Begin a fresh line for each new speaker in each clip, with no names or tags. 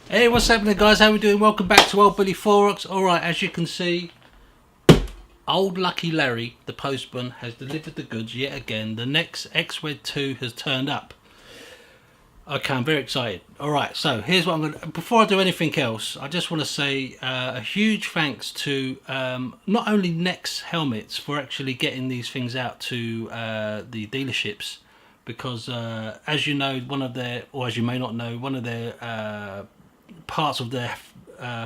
Hey, what's happening guys, how we doing? Welcome back to old Billy4Rocks. Alright, as you can see, old Lucky Larry, the postman, has delivered the goods yet again. The Nexx XWED2 has turned up. Okay, I'm very excited. Alright, so here's what I'm going to... Before I do anything else, I just want to say a huge thanks to not only NEXX HELMETS for actually getting these things out to the dealerships. Because as you know, one of their, or as you may not know, one of their parts of their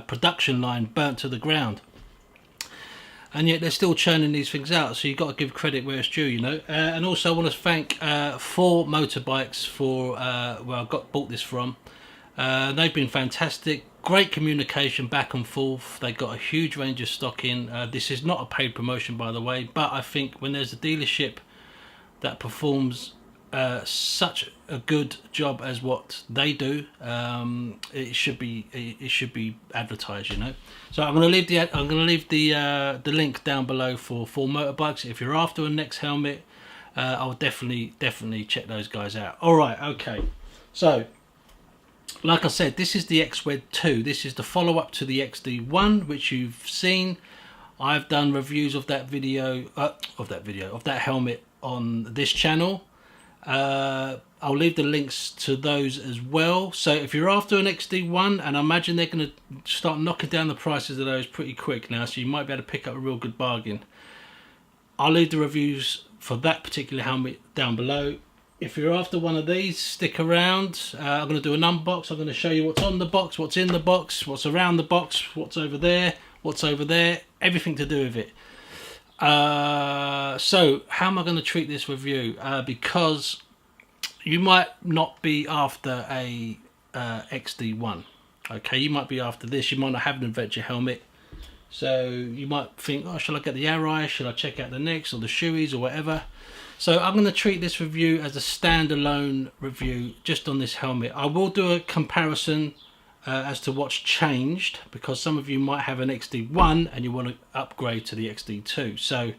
production line burnt to the ground, and yet they're still churning these things out, so you've got to give credit where it's due, you know. And also I want to thank ForMotorbikes for where I bought this from. They've been fantastic, great communication back and forth. They got a huge range of stock in. This is not a paid promotion, by the way, but I think when there's a dealership that performs such a good job as what they do, it should be advertised, you know. So I'm going to leave the link down below for ForMotorbikes. If you're after a NEXX helmet, I'll definitely check those guys out. All right, okay. So like I said, this is the XWED2. This is the follow-up to the XD1, which you've seen. I've done reviews of that helmet on this channel. I'll leave the links to those as well. So if you're after an XD1, and I imagine they're going to start knocking down the prices of those pretty quick now, so you might be able to pick up a real good bargain. I'll leave the reviews for that particular helmet down below. If you're after one of these, stick around. I'm going to do an unbox. I'm going to show you what's on the box, what's in the box, what's around the box, what's over there, everything to do with it. So how am I going to treat this review? Because you might not be after a XD1. Okay, you might be after this. You might not have an adventure helmet, so you might think, oh, shall I get the Arai? Should I check out the NEXX or the Shoeies or whatever? So I'm going to treat this review as a standalone review just on this helmet. I will do a comparison as to what's changed, because some of you might have an XD1 and you want to upgrade to the XD2. So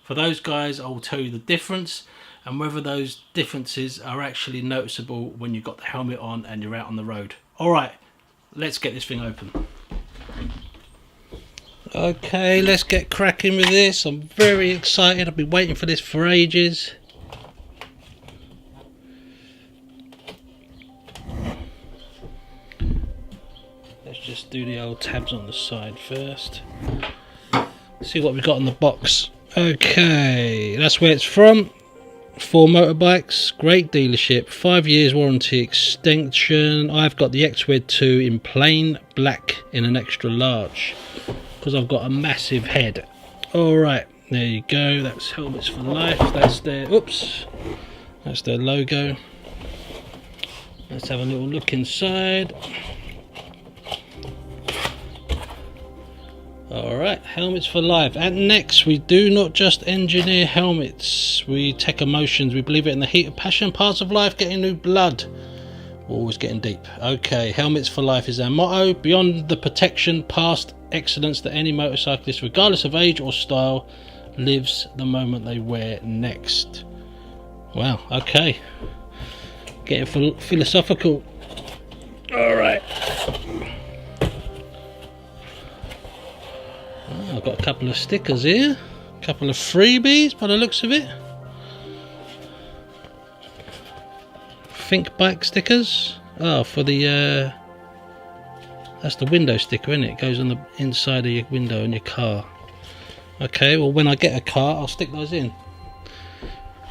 for those guys, I'll tell you the difference and whether those differences are actually noticeable when you've got the helmet on and you're out on the road. Alright, let's get this thing open. Okay, let's get cracking with this. I'm very excited. I've been waiting for this for ages. Let's just do the old tabs on the side first. See what we've got in the box. Okay, that's where it's from. ForMotorbikes, great dealership, 5 years warranty extension. I've got the XWED2 in plain black in an extra large because I've got a massive head. Alright, there you go. That's Helmets for Life. That's their, oops, that's their logo. Let's have a little look inside. Alright, Helmets for Life. At NEXX, we do not just engineer helmets, we take emotions. We believe it in the heat of passion, parts of life, getting new blood. We're always getting deep. Okay, Helmets for Life is our motto. Beyond the protection, past excellence that any motorcyclist, regardless of age or style, lives the moment they wear NEXX. Wow, okay. Getting philosophical. Alright. Oh, I've got a couple of stickers here, a couple of freebies by the looks of it. Think bike stickers. Oh, for the that's the window sticker, isn't it? It goes on the inside of your window in your car. Okay, well when I get a car I'll stick those in.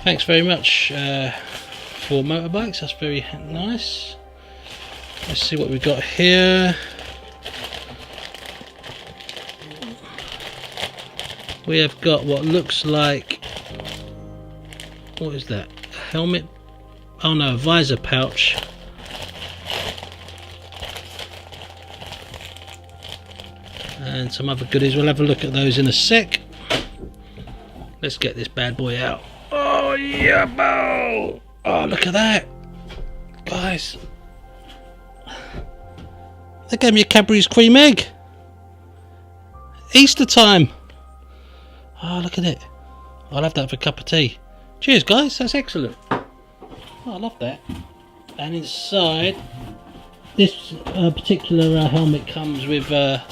Thanks very much ForMotorbikes, that's very nice. Let's see what we've got here. We have got what looks like, what is that? A helmet? Oh no, a visor pouch. And some other goodies. We'll have a look at those in a sec. Let's get this bad boy out. Oh yeah, bow! Oh, look at that, guys! They gave me a Cadbury's cream egg. Easter time. Oh, look at it. I'll have that for a cup of tea. Cheers, guys. That's excellent. Oh, I love that. And inside, this particular helmet comes with the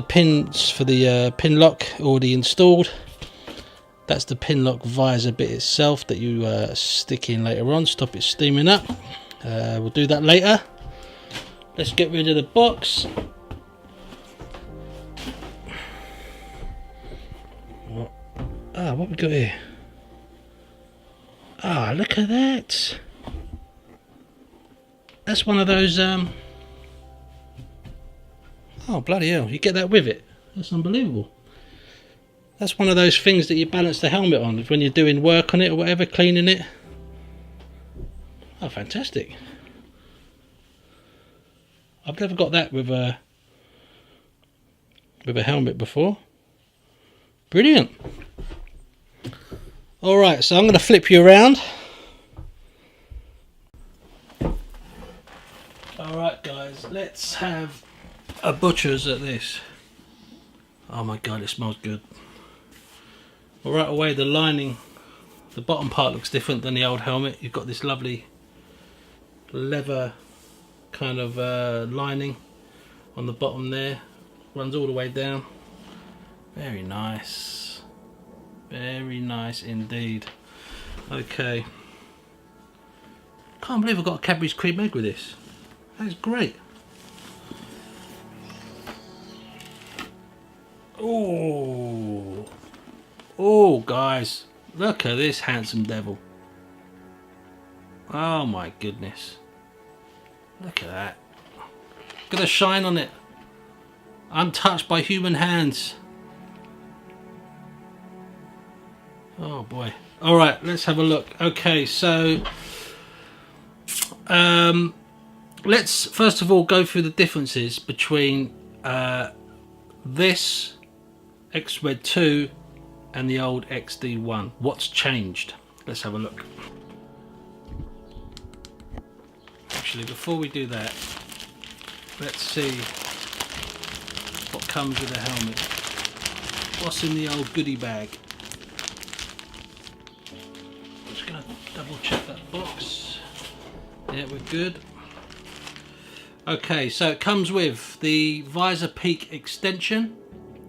pins for the pin lock already installed. That's the pin lock visor bit itself that you stick in later on. Stop it steaming up. We'll do that later. Let's get rid of the box. What we got here? Ah, look at that. That's one of those oh bloody hell, you get that with it. That's unbelievable. That's one of those things that you balance the helmet on when you're doing work on it or whatever, cleaning it. Oh, fantastic. I've never got that with a helmet before. Brilliant. Alright, so I'm going to flip you around. Alright guys, let's have a butcher's at this. Oh my god, it smells good. Well, right away the lining, the bottom part looks different than the old helmet. You've got this lovely leather kind of lining on the bottom there. Runs all the way down. Very nice. Very nice indeed. Okay. Can't believe I've got a Cadbury's cream egg with this. That's great. Oh. Oh guys, look at this handsome devil. Oh my goodness. Look at that. Look at the shine on it. Untouched by human hands. Oh boy. Alright, let's have a look. Okay, so let's first of all go through the differences between this XWED2 and the old XD1. What's changed? Let's have a look. Actually, before we do that, let's see what comes with the helmet. What's in the old goodie bag? I'm just going to double check that box. Yeah, we're good. Okay, so it comes with the visor peak extension.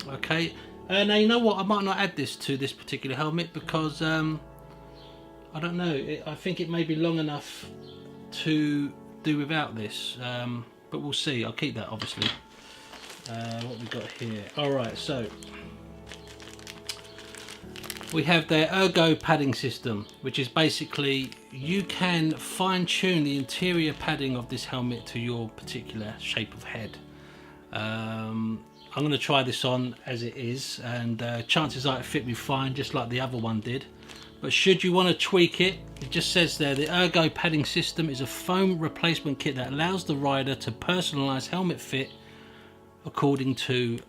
Okay, now you know what, I might not add this to this particular helmet because I don't know, I think it may be long enough to do without this, but we'll see. I'll keep that obviously. What we got here? Alright, so we have their Odo Padding System, which is basically you can fine-tune the interior padding of this helmet to your particular shape of head. I'm going to try this on as it is, and chances are it fit me fine, just like the other one did. But should you want to tweak it, it just says there, the Odo Padding System is a foam replacement kit that allows the rider to personalise helmet fit according to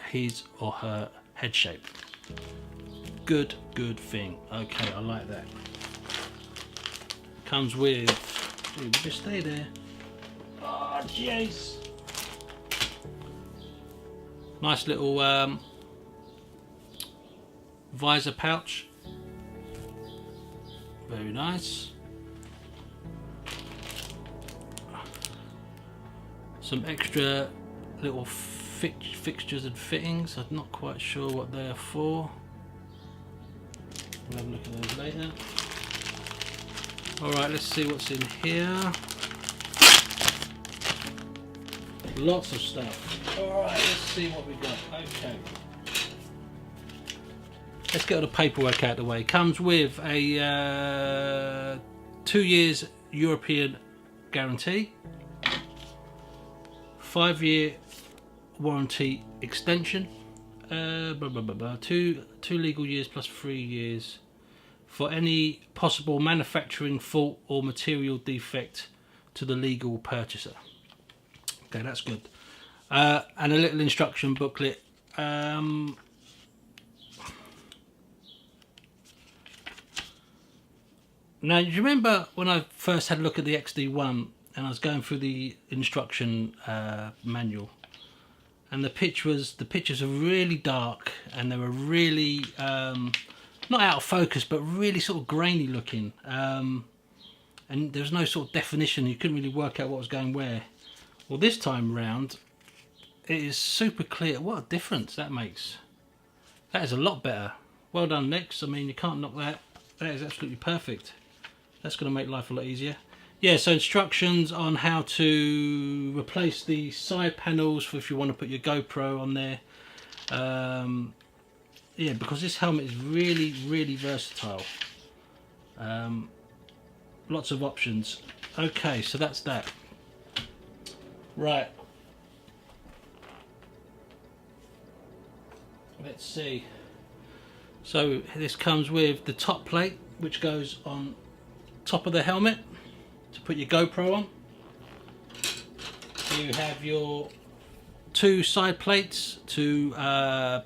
his or her head shape. Good thing. Okay, I like that. Comes with, ooh, just stay there. Oh jeez. Nice little visor pouch. Very nice. Some extra little fixtures and fittings. I'm not quite sure what they are for. We'll have a look at those later. Alright, let's see what's in here. Lots of stuff. Alright, let's see what we got. Okay. Let's get all the paperwork out of the way. Comes with a 2 years European guarantee, 5-year warranty extension, two legal years plus 3 years for any possible manufacturing fault or material defect to the legal purchaser. Okay, that's good. And a little instruction booklet. Now, do you remember when I first had a look at the XD1 and I was going through the instruction manual, and the pictures were really dark and they were really not out of focus, but really sort of grainy looking, and there was no sort of definition. You couldn't really work out what was going where. Well, this time round, it is super clear. What a difference that makes! That is a lot better. Well done, Nexx. I mean, you can't knock that. That is absolutely perfect. That's going to make life a lot easier. Yeah, so instructions on how to replace the side panels for if you want to put your GoPro on there. Yeah, because this helmet is really, really versatile. Lots of options. Okay, so that's that. Right. Let's see. So this comes with the top plate, which goes on top of the helmet to put your GoPro on. You have your 2 side plates to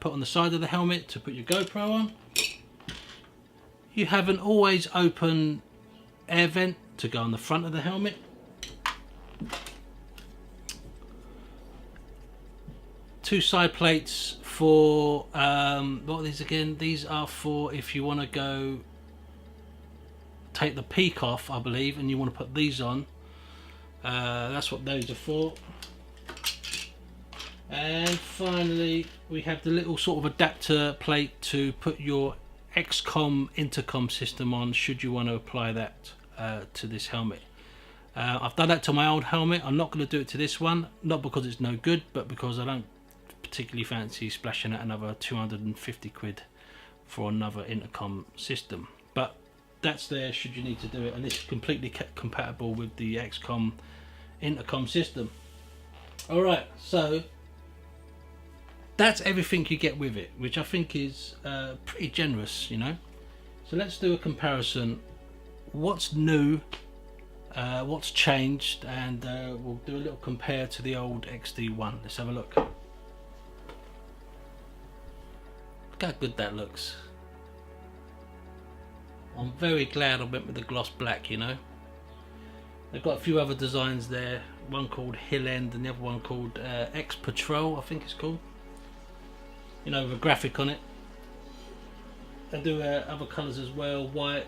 put on the side of the helmet to put your GoPro on. You have an always open air vent to go on the front of the helmet. Two side plates for what are these again? These are for if you want to go take the peak off, I believe, and you want to put these on. That's what those are for. And finally, we have the little sort of adapter plate to put your XCOM intercom system on, should you want to apply that to this helmet. I've done that to my old helmet. I'm not going to do it to this one, not because it's no good, but because I don't particularly fancy splashing out another 250 quid for another intercom system. But that's there should you need to do it, and it's completely compatible with the XCOM intercom system. Alright, so that's everything you get with it, which I think is pretty generous, you know. So let's do a comparison. What's new, what's changed, and we'll do a little compare to the old XD1. Let's have a look. Look how good that looks. I'm very glad I went with the gloss black, you know. They've got a few other designs there, one called Hill End and the other one called X Patrol, I think it's called. You know, with a graphic on it. They do other colours as well, white,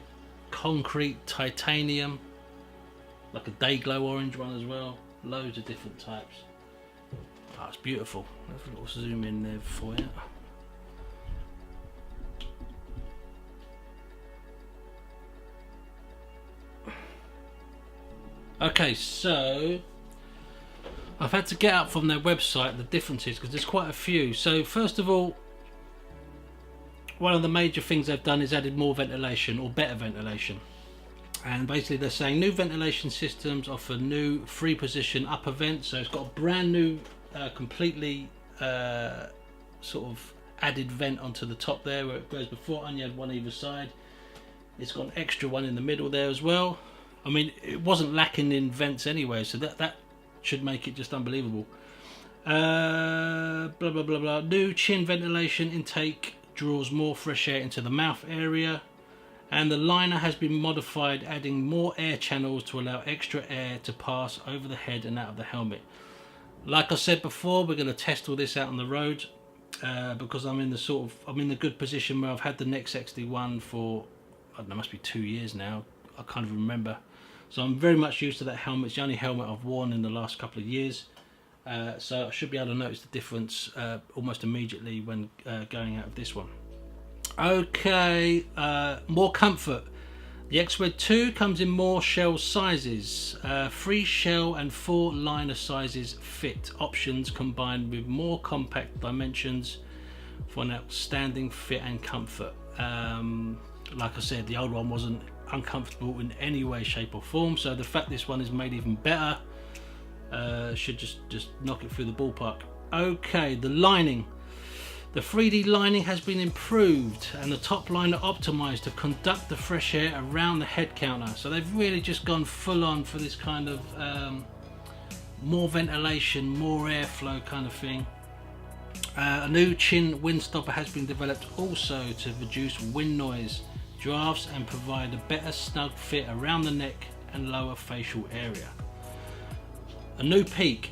concrete, titanium, like a day glow orange one as well. Loads of different types. Oh, it's beautiful. Let's a little zoom in there for you. Okay, so I've had to get up from their website the differences because there's quite a few. So first of all, one of the major things they've done is added more ventilation, or better ventilation. And basically they're saying new ventilation systems offer new 3-position upper vent. So it's got a brand new, completely sort of added vent onto the top there, whereas before only had one either side. It's got an extra one in the middle there as well. I mean, it wasn't lacking in vents anyway, so that should make it just unbelievable. Blah blah blah blah. New chin ventilation intake draws more fresh air into the mouth area, and the liner has been modified, adding more air channels to allow extra air to pass over the head and out of the helmet. Like I said before, we're going to test all this out on the road because I'm in the good position where I've had the Nexx XD1 for, I don't know, must be 2 years now. I can't even remember. So I'm very much used to that helmet. It's the only helmet I've worn in the last couple of years. so I should be able to notice the difference almost immediately when going out of this one. Okay, more comfort. The XWED2 comes in more shell sizes. 3 shell and 4 liner sizes fit options combined with more compact dimensions for an outstanding fit and comfort. Like I said, the old one wasn't uncomfortable in any way, shape or form, so the fact this one is made even better should just knock it through the ballpark. Okay, the lining. The 3D lining has been improved and the top liner optimized to conduct the fresh air around the head counter. So they've really just gone full on for this kind of more ventilation, more airflow kind of thing. A new chin wind stopper has been developed also to reduce wind noise, drafts and provide a better snug fit around the neck and lower facial area. A new peak,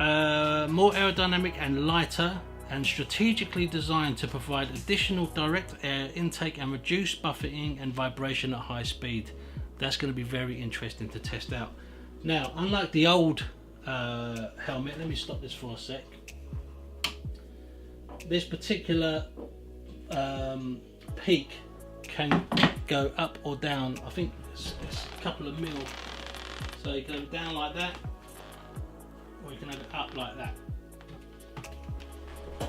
more aerodynamic and lighter, and strategically designed to provide additional direct air intake and reduce buffeting and vibration at high speed. That's going to be very interesting to test out. Now, unlike the old helmet, let me stop this for a sec. This particular peak can go up or down. I think it's a couple of mil. So you go down like that, or you can have it up like that.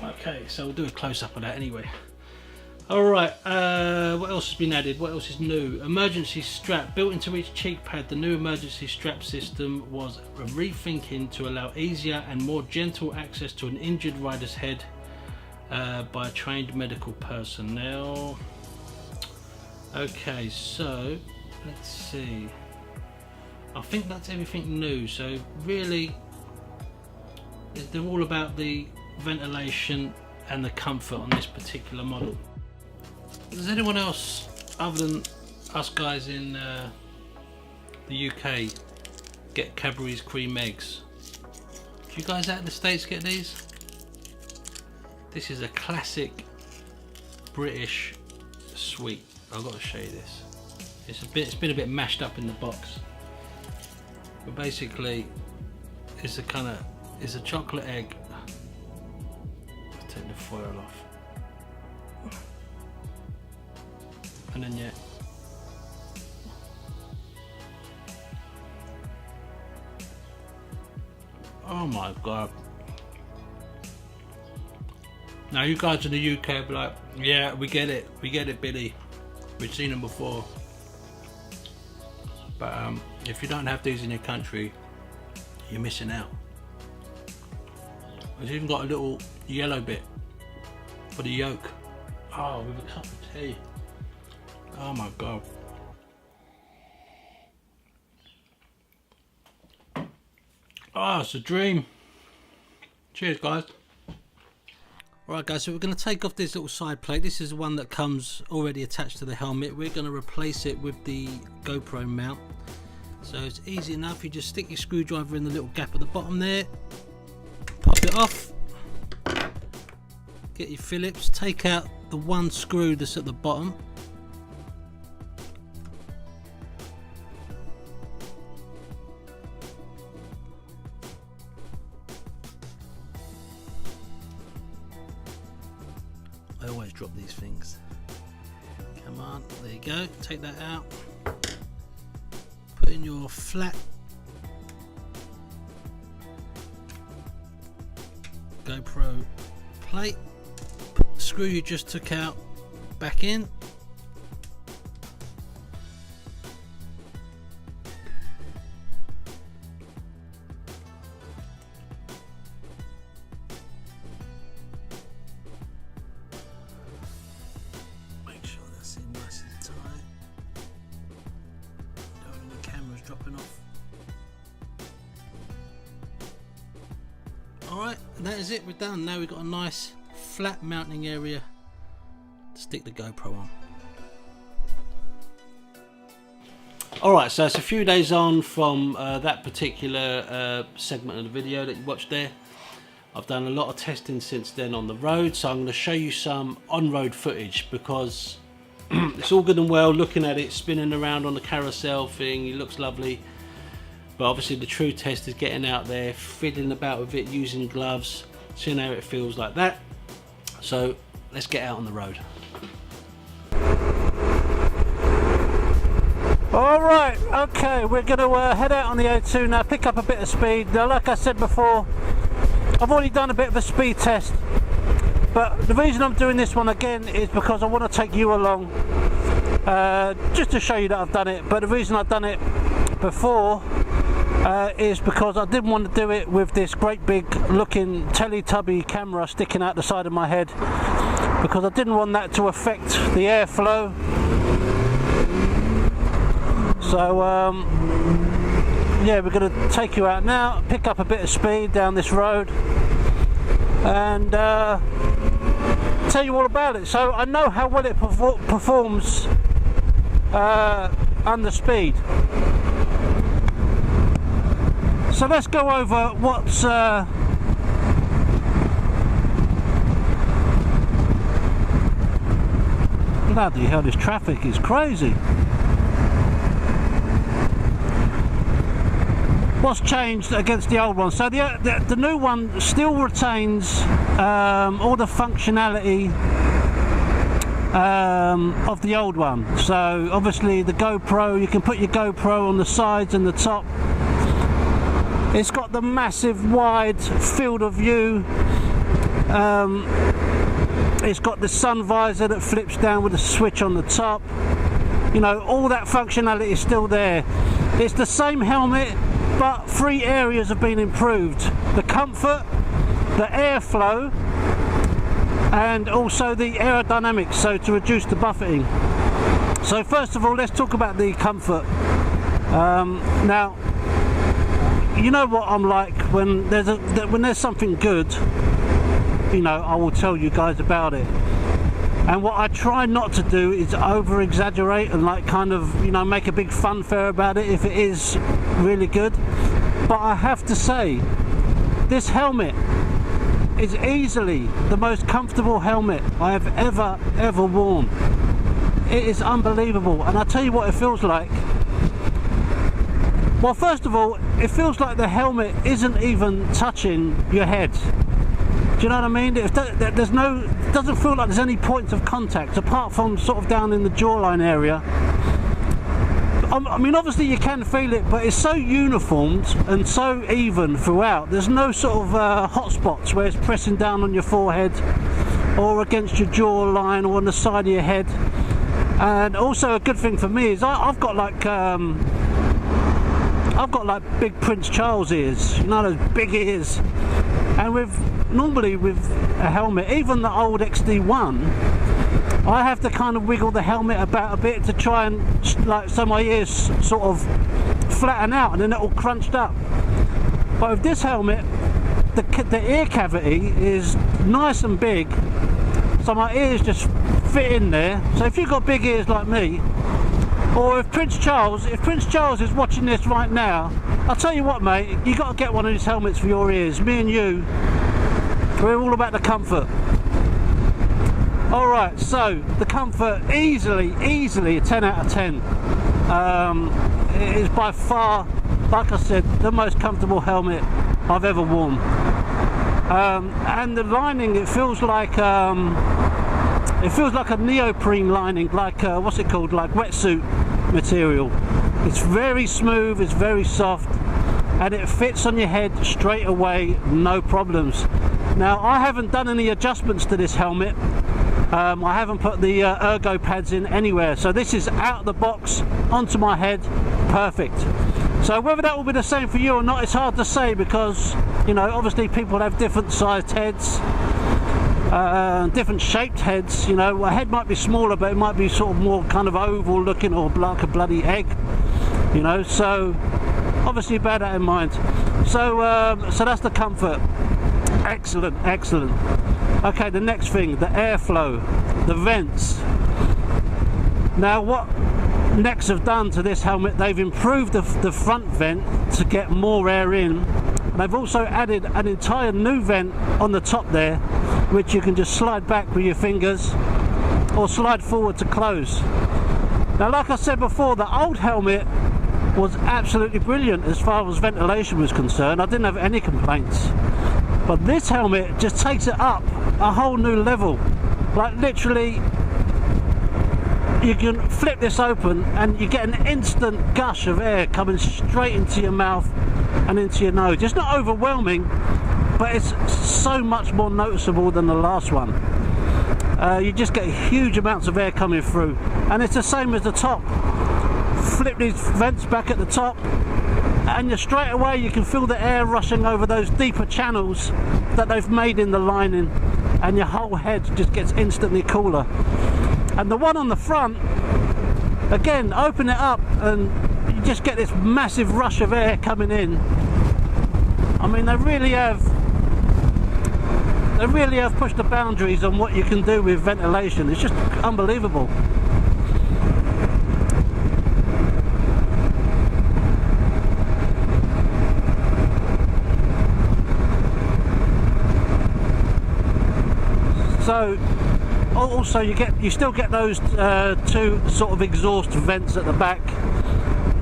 Okay, so we'll do a close-up of that anyway. Alright, what else has been added? What else is new? Emergency strap. Built into each cheek pad, the new emergency strap system was a rethinking to allow easier and more gentle access to an injured rider's head by a trained medical personnel. Okay, so let's see. I think that's everything new. So really, they're all about the ventilation and the comfort on this particular model. Does anyone else other than us guys in the UK get Cadbury's cream eggs? Do you guys out in the States get these? This is a classic British sweet. I've got to show you this. It's been a bit mashed up in the box, but basically it's a chocolate egg. Take the foil off, and then oh my god. Now you guys in the UK be like, yeah, we get it Billy, we've seen them before, but if you don't have these in your country, you're missing out. It's even got a little yellow bit for the yolk. Oh, with a cup of tea. Oh my god. Oh, it's a dream. Cheers, guys. Alright guys, so we're going to take off this little side plate. This is the one that comes already attached to the helmet. We're going to replace it with the Gopro mount. So it's easy enough. You just stick your screwdriver in the little gap at the bottom there. Pop it off. Get your Phillips. Take out the one screw that's at the bottom. I always drop these things. Come on, there you go. Take that out. Put in your flat GoPro plate. Put the screw you just took out back in. Dropping off. Alright, and that is it, we're done. Now we've got a nice flat mounting area to stick the GoPro on. Alright, so it's a few days on from that particular segment of the video that you watched there. I've done a lot of testing since then on the road, so I'm going to show you some on-road footage, because it's all good and well looking at it spinning around on the carousel thing, it looks lovely, But obviously the true test is getting out there, fiddling about with it, using gloves, seeing how it feels like that. So let's get out on the road. Alright, okay, we're going to head out on the O2 now, pick up a bit of speed. Now, like I said before, I've already done a bit of a speed test, but the reason I'm doing this one again is because I want to take you along, just to show you that I've done it. But the reason I've done it before is because I didn't want to do it with this great big looking Teletubby camera sticking out the side of my head, because I didn't want that to affect the airflow. So yeah, we're going to take you out now, pick up a bit of speed down this road, and tell you all about it. So I know how well it performs under speed. So let's go over what's bloody hell, this traffic is crazy. What's changed against the old one? So the new one still retains all the functionality of the old one. So obviously the GoPro, you can put your GoPro on the sides and the top. It's got the massive wide field of view. It's got the sun visor that flips down with a switch on the top. You know, all that functionality is still there. It's the same helmet, but 3 areas have been improved: the comfort, the airflow, and also the aerodynamics, so to reduce the buffeting. So first of all, let's talk about the comfort. Now, you know what I'm like when there's something good, you know, I will tell you guys about it. And what I try not to do is over exaggerate and like kind of, you know, make a big funfair about it if it is really good. But I have to say, this helmet is easily the most comfortable helmet I have ever worn. It is unbelievable, and I'll tell you what it feels like. Well, first of all, it feels like the helmet isn't even touching your head. Do you know what I mean? It doesn't feel like there's any points of contact apart from sort of down in the jawline area. I mean, obviously you can feel it, but it's so uniformed and so even throughout. There's no sort of hot spots where it's pressing down on your forehead or against your jawline or on the side of your head. And also a good thing for me is I've got like big Prince Charles ears, you know, those big ears. And normally with a helmet, even the old XD1, I have to kind of wiggle the helmet about a bit to try and, like, so my ears sort of flatten out and then they're all crunched up. But with this helmet, the ear cavity is nice and big, so my ears just fit in there. So if you've got big ears like me, or if Prince Charles is watching this right now, I'll tell you what, mate, you got to get one of these helmets for your ears. Me and you, we're all about the comfort. Alright, so the comfort, easily a 10 out of 10. It is by far, like I said, the most comfortable helmet I've ever worn. And the lining, it feels like a neoprene lining, like what's it called, like wetsuit material. It's very smooth, it's very soft, and it fits on your head straight away, no problems. Now, I haven't done any adjustments to this helmet. I haven't put the ergo pads in anywhere, so this is out of the box onto my head, perfect. So whether that will be the same for you or not, it's hard to say, because, you know, obviously people have different sized heads, different shaped heads. You know, a head might be smaller, but it might be sort of more kind of oval looking, or like a bloody egg, you know, so obviously bear that in mind. So so that's the comfort. Excellent. Okay, the next thing, the airflow, the vents. Now, what Nexx have done to this helmet, they've improved the front vent to get more air in. They've also added an entire new vent on the top there, which you can just slide back with your fingers or slide forward to close. Now, like I said before, the old helmet
was absolutely brilliant as far as ventilation was concerned. I didn't have any complaints. But this helmet just takes it up a whole new level. Like literally, you can flip this open and you get an instant gush of air coming straight into your mouth and into your nose. It's not overwhelming, but it's so much more noticeable than the last one. You just get huge amounts of air coming through, and it's the same as the top. Flip these vents back at the top and you straight away you can feel the air rushing over those deeper channels that they've made in the lining, and your whole head just gets instantly cooler. And the one on the front, again, open it up and you just get this massive rush of air coming in. I mean, they really have pushed the boundaries on what you can do with ventilation. It's just unbelievable. So also you still get those two sort of exhaust vents at the back,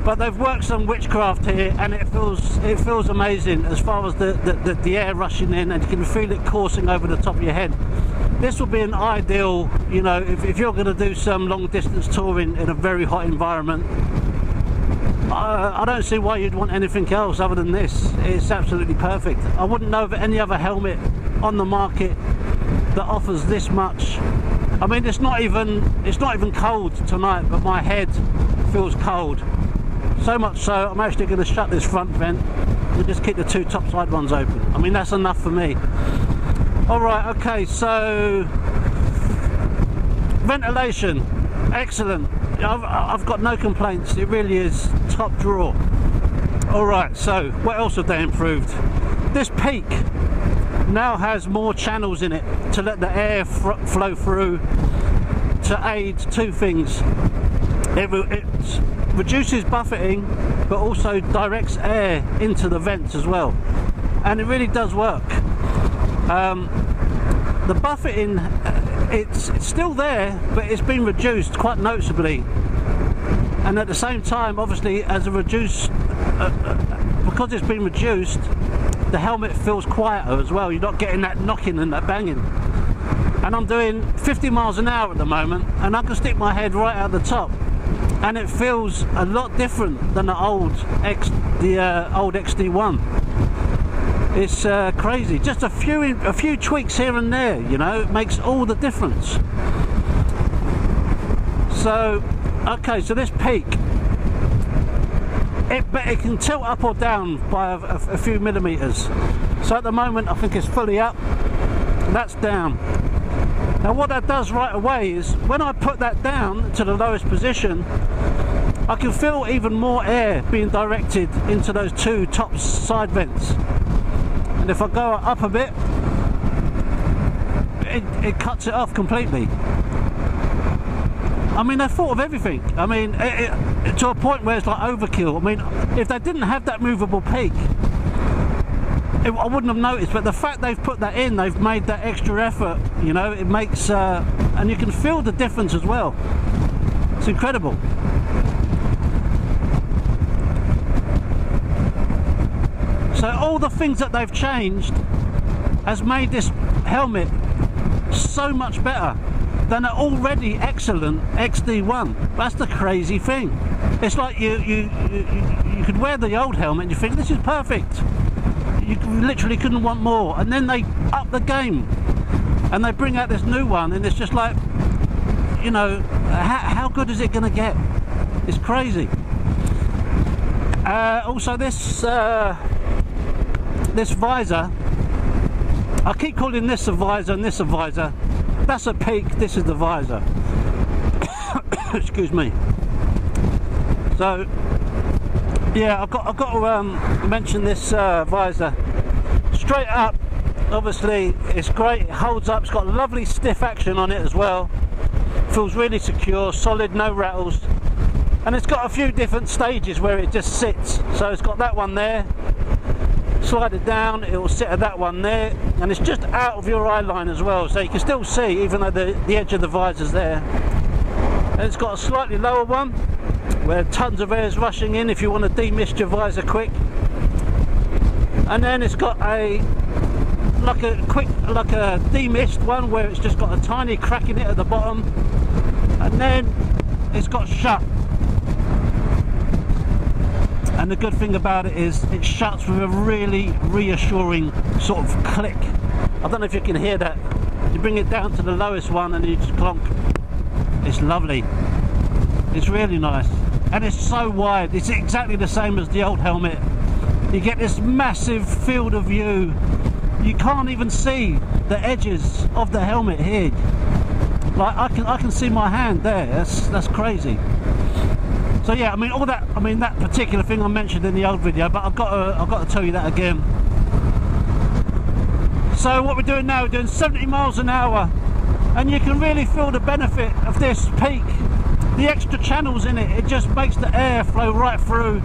but they've worked some witchcraft here, and it feels amazing as far as the air rushing in, and you can feel it coursing over the top of your head. This will be an ideal, you know, if you're going to do some long distance touring in a very hot environment. I don't see why you'd want anything else other than this. It's absolutely perfect. I wouldn't know of any other helmet on the market that offers this much. I mean, it's not even cold tonight, but my head feels cold. So much so, I'm actually going to shut this front vent and just keep the two top side ones open. I mean, that's enough for me. Alright, okay, so ventilation, excellent. I've got no complaints. It really is top drawer. Alright, so what else have they improved? This peak now has more channels in it to let the air flow through, to aid two things. It reduces buffeting, but also directs air into the vents as well, and it really does work. The buffeting, it's still there, but it's been reduced quite noticeably, and at the same time, obviously, as a reduced because it's been reduced, the helmet feels quieter as well. You're not getting that knocking and that banging. And I'm doing 50 miles an hour at the moment, and I can stick my head right out the top, and it feels a lot different than the old XD1. It's crazy. Just a few tweaks here and there, you know, it makes all the difference. So, okay, so this peak, it can tilt up or down by a few millimeters. So at the moment I think it's fully up, that's down. Now what that does right away is when I put that down to the lowest position, I can feel even more air being directed into those two top side vents. And if I go up a bit, it cuts it off completely. I mean, they thought of everything. I mean, to a point where it's like overkill. I mean, if they didn't have that movable peak, I wouldn't have noticed. But the fact they've put that in, they've made that extra effort, you know, it makes, and you can feel the difference as well. It's incredible. So all the things that they've changed has made this helmet so much better than an already excellent XD1. That's the crazy thing. It's like you could wear the old helmet and you think this is perfect. You literally couldn't want more, and then they up the game and they bring out this new one, and it's just like, you know, how good is it going to get? It's crazy. Also this visor, I keep calling this a visor and this a visor. That's a peak, this is the visor. Excuse me. So yeah, I've got to mention this visor. Straight up, obviously it's great, it holds up, it's got lovely stiff action on it as well. Feels really secure, solid, no rattles. And it's got a few different stages where it just sits. So it's got that one there, slide it down, it will sit at that one there, and it's just out of your eye line as well, so you can still see even though the edge of the visor's there. And it's got a slightly lower one, where tons of air is rushing in if you want to demist your visor quick. And then it's got a demist one where it's just got a tiny crack in it at the bottom, and then it's got shut. And the good thing about it is it shuts with a really reassuring sort of click. I don't know if you can hear that. You bring it down to the lowest one and you just clonk. It's lovely. It's really nice. And it's so wide. It's exactly the same as the old helmet. You get this massive field of view. You can't even see the edges of the helmet here. Like I can see my hand there. That's crazy. So yeah, I mean all that. I mean that particular thing I mentioned in the old video, but I've got to tell you that again. So what we're doing now, we're doing 70 miles an hour, and you can really feel the benefit of this peak. The extra channels in it, it just makes the air flow right through.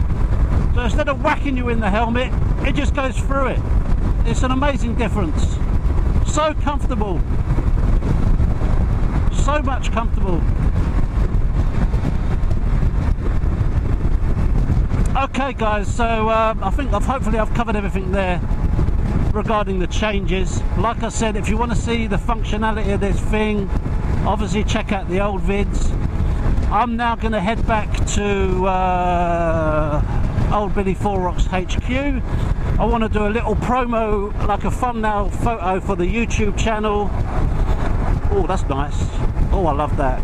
So instead of whacking you in the helmet, it just goes through it. It's an amazing difference. So comfortable. So much comfortable. Okay guys, so I think hopefully I've covered everything there regarding the changes. Like I said, if you want to see the functionality of this thing, obviously check out the old vids. I'm now going to head back to old Billy4Rocks HQ. I want to do a little promo, like a thumbnail photo for the YouTube channel. Oh, that's nice. Oh, I love that.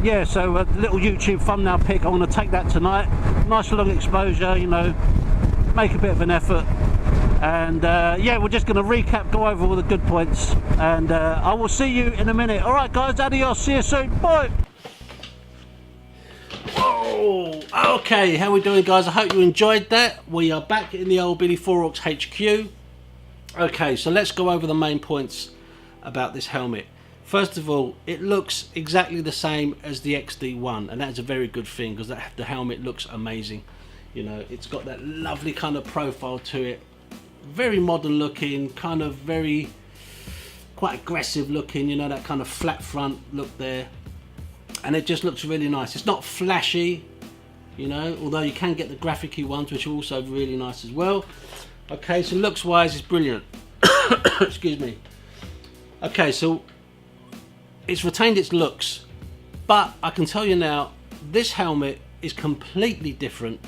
Yeah, so a little YouTube thumbnail pic. I want to take that tonight. Nice long exposure, you know, make a bit of an effort. And yeah, we're just going to recap, go over all the good points, and I will see you in a minute. Alright guys, adios, see you soon, bye! Whoa!
Okay, how we doing guys? I hope you enjoyed that. We are back in the old Billy4Rocks HQ. Okay, so let's go over the main points about this helmet. First of all, it looks exactly the same as the XD1, and that's a very good thing, because the helmet looks amazing. You know, it's got that lovely kind of profile to it. Very modern looking, kind of very quite aggressive looking, you know, that kind of flat front look there, and it just looks really nice. It's not flashy, you know, although you can get the graphic-y ones, which are also really nice as well. Okay, so looks wise it's brilliant. Excuse me. Okay, so it's retained its looks, but I can tell you now, this helmet is completely different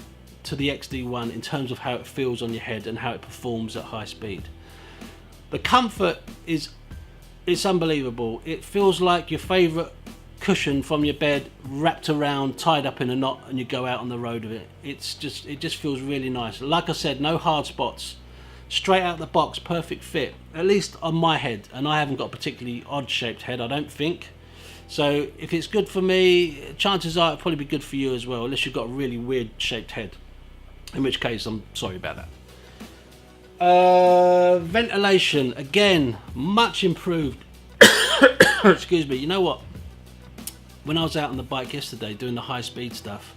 to the XD1 in terms of how it feels on your head and how it performs at high speed. The comfort is unbelievable. It feels like your favorite cushion from your bed wrapped around, tied up in a knot, and you go out on the road with it. It just feels really nice. Like I said, no hard spots, straight out the box, perfect fit, at least on my head, and I haven't got a particularly odd shaped head, I don't think. So if it's good for me, chances are it'll probably be good for you as well, unless you've got a really weird shaped head, in which case I'm sorry about that. Ventilation, again, much improved. Excuse me. You know what, when I was out on the bike yesterday doing the high speed stuff,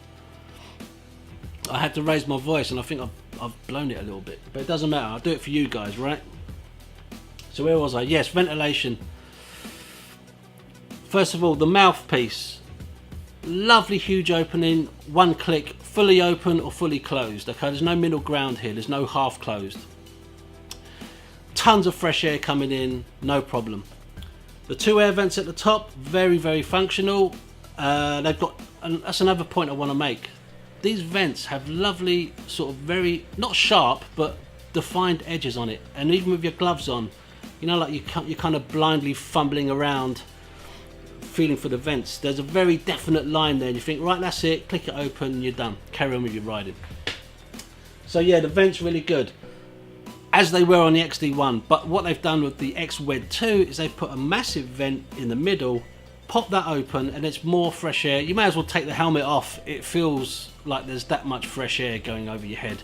I had to raise my voice, and I think I've blown it a little bit, but it doesn't matter, I'll do it for you guys, right? So where was I? Yes, ventilation. First of all, the mouthpiece, lovely huge opening, one click, fully open or fully closed. Okay, there's no middle ground here, there's no half closed. Tons of fresh air coming in, no problem. The two air vents at the top, very, very functional. They've got, and that's another point I want to make. These vents have lovely sort of very, not sharp, but defined edges on it. And even with your gloves on, you know, like you're kind of blindly fumbling around, feeling for the vents. There's a very definite line there, and you think, right, that's it, click it open, and you're done. Carry on with your riding. So yeah, the vents really good, as they were on the XD1. But what they've done with the NEXX XWED2 is they've put a massive vent in the middle, pop that open, and it's more fresh air. You may as well take the helmet off. It feels like there's that much fresh air going over your head.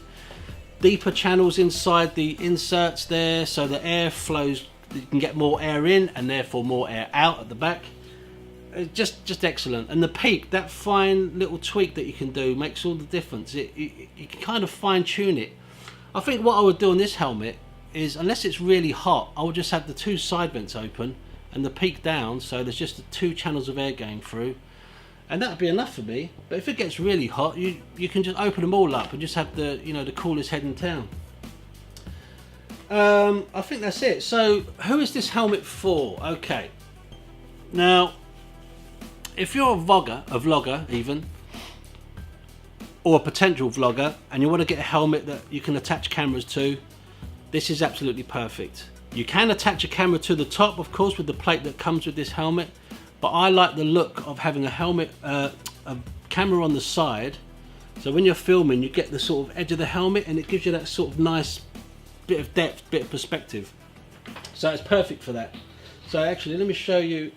Deeper channels inside the inserts there, so the air flows, you can get more air in and therefore more air out at the back. Just excellent. And the peak, that fine little tweak that you can do, makes all the difference. You can kind of fine tune it. I think what I would do on this helmet is, unless it's really hot, I would just have the two side vents open and the peak down, so there's just the two channels of air going through, and that'd be enough for me. But if it gets really hot, you can just open them all up and just have the, you know, the coolest head in town. I think that's it. So who is this helmet for? Okay, now if you're a vlogger even, or a potential vlogger, and you want to get a helmet that you can attach cameras to, this is absolutely perfect. You can attach a camera to the top, of course, with the plate that comes with this helmet, but I like the look of having a helmet, a camera on the side, so when you're filming you get the sort of edge of the helmet and it gives you that sort of nice bit of depth, bit of perspective. So it's perfect for that. So actually, let me show you.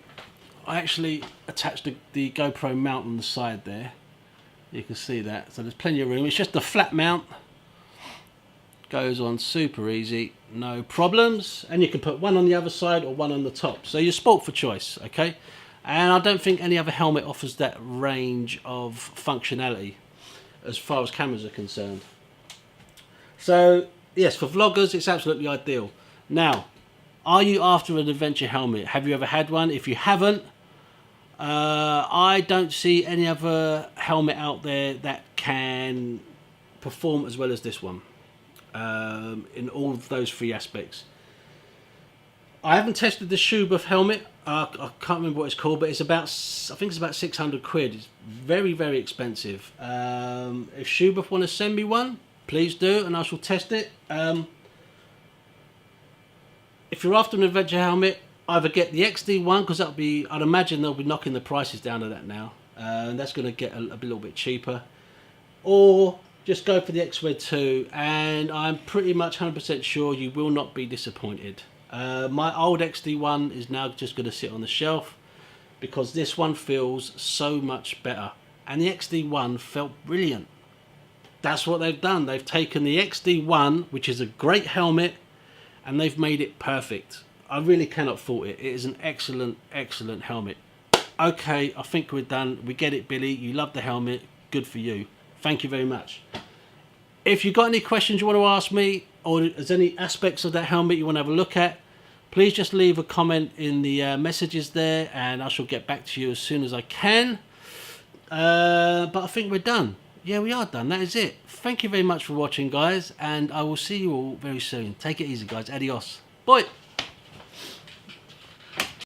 I actually attached the GoPro mount on the side there. You can see that, so there's plenty of room. It's just a flat mount, goes on super easy, no problems, and you can put one on the other side or one on the top, so you're sport for choice. Okay, and I don't think any other helmet offers that range of functionality as far as cameras are concerned. So yes, for vloggers it's absolutely ideal. Now, are you after an adventure helmet? Have you ever had one? If you haven't, I don't see any other helmet out there that can perform as well as this one, in all of those three aspects. I haven't tested the Schuberth helmet. I can't remember what it's called, but it's about, I think it's about 600 quid. It's very, very expensive. If Schuberth want to send me one, please do, and I shall test it. If you're after an adventure helmet, either get the XD1, because that'll be, I'd imagine they'll be knocking the prices down to that now, and that's going to get a little bit cheaper, or just go for the XWED2, and I'm pretty much 100% sure you will not be disappointed. My old XD1 is now just going to sit on the shelf because this one feels so much better, and the XD1 felt brilliant. That's what they've done. They've taken the XD1, which is a great helmet, and they've made it perfect. I really cannot fault it. It is an excellent, excellent helmet. Okay, I think we're done. We get it, Billy. You love the helmet. Good for you. Thank you very much. If you've got any questions you want to ask me, or there's any aspects of that helmet you want to have a look at, please just leave a comment in the messages there, and I shall get back to you as soon as I can. But I think we're done. Yeah, we are done. That is it. Thank you very much for watching, guys, and I will see you all very soon. Take it easy, guys. Adios. Bye.